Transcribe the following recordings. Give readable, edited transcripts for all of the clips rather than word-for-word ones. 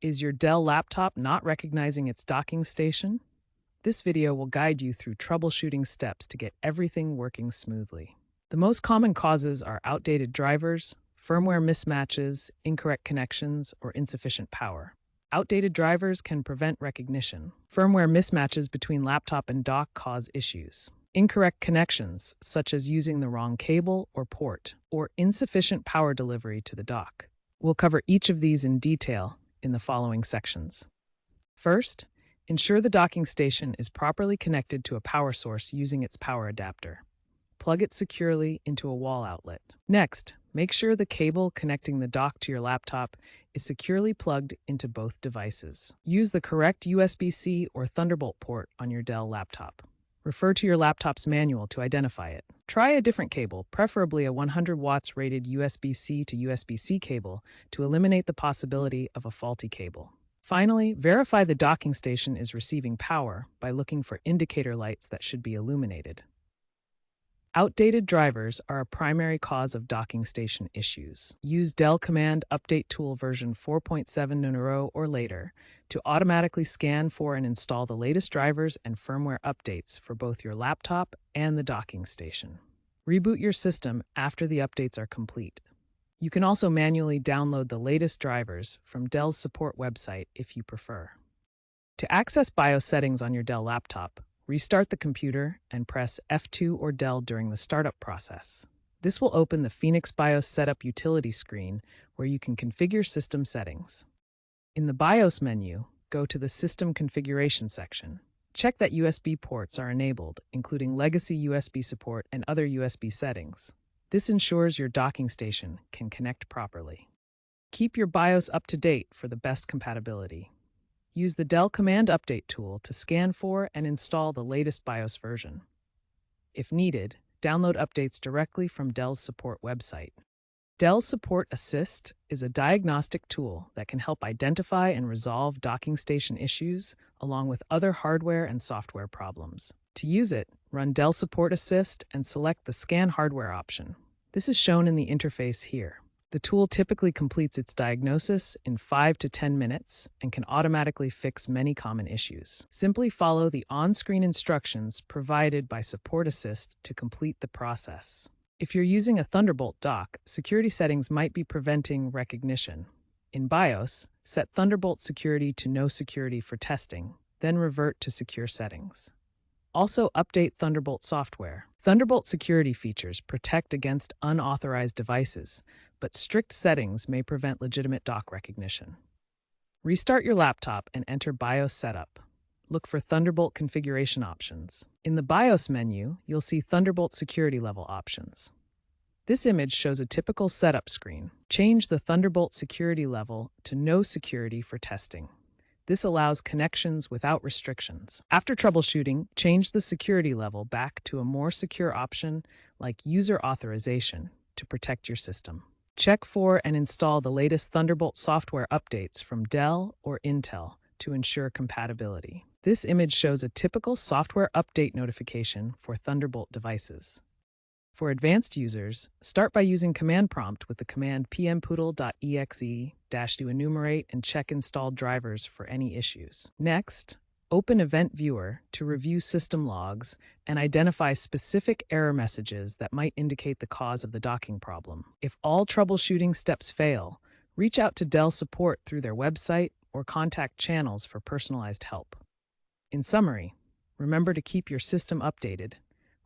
Is your Dell laptop not recognizing its docking station? This video will guide you through troubleshooting steps to get everything working smoothly. The most common causes are outdated drivers, firmware mismatches, incorrect connections, or insufficient power. Outdated drivers can prevent recognition. Firmware mismatches between laptop and dock cause issues. Incorrect connections, such as using the wrong cable or port, or insufficient power delivery to the dock. We'll cover each of these in detail in the following sections. First, ensure the docking station is properly connected to a power source using its power adapter. Plug it securely into a wall outlet. Next, make sure the cable connecting the dock to your laptop is securely plugged into both devices. Use the correct USB-C or Thunderbolt port on your Dell laptop. Refer to your laptop's manual to identify it. Try a different cable, preferably a 100 watts rated USB-C to USB-C cable, to eliminate the possibility of a faulty cable. Finally, verify the docking station is receiving power by looking for indicator lights that should be illuminated. Outdated drivers are a primary cause of docking station issues. Use Dell Command Update Tool version 4.7 or later to automatically scan for and install the latest drivers and firmware updates for both your laptop and the docking station. Reboot your system after the updates are complete. You can also manually download the latest drivers from Dell's support website if you prefer. To access BIOS settings on your Dell laptop, restart the computer and press F2 or Dell during the startup process. This will open the Phoenix BIOS Setup utility screen where you can configure system settings. In the BIOS menu, go to the System Configuration section. Check that USB ports are enabled, including legacy USB support and other USB settings. This ensures your docking station can connect properly. Keep your BIOS up to date for the best compatibility. Use the Dell Command Update tool to scan for and install the latest BIOS version. If needed, download updates directly from Dell's support website. Dell Support Assist is a diagnostic tool that can help identify and resolve docking station issues, along with other hardware and software problems. To use it, run Dell Support Assist and select the Scan Hardware option. This is shown in the interface here. The tool typically completes its diagnosis in 5 to 10 minutes and can automatically fix many common issues. Simply follow the on-screen instructions provided by Support Assist to complete the process. If you're using a Thunderbolt dock, security settings might be preventing recognition. In BIOS, set Thunderbolt security to no security for testing, then revert to secure settings. Also, update Thunderbolt software. Thunderbolt security features protect against unauthorized devices, but strict settings may prevent legitimate dock recognition. Restart your laptop and enter BIOS Setup. Look for Thunderbolt configuration options. In the BIOS menu, you'll see Thunderbolt security level options. This image shows a typical setup screen. Change the Thunderbolt security level to no security for testing. This allows connections without restrictions. After troubleshooting, change the security level back to a more secure option like user authorization to protect your system. Check for and install the latest Thunderbolt software updates from Dell or Intel to ensure compatibility. This image shows a typical software update notification for Thunderbolt devices. For advanced users, start by using Command Prompt with the command pmpoodle.exe- to enumerate and check installed drivers for any issues. Next, open Event Viewer to review system logs and identify specific error messages that might indicate the cause of the docking problem. If all troubleshooting steps fail, reach out to Dell support through their website or contact channels for personalized help. In summary, remember to keep your system updated,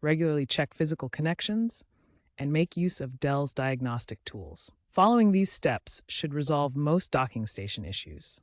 regularly check physical connections, and make use of Dell's diagnostic tools. Following these steps should resolve most docking station issues.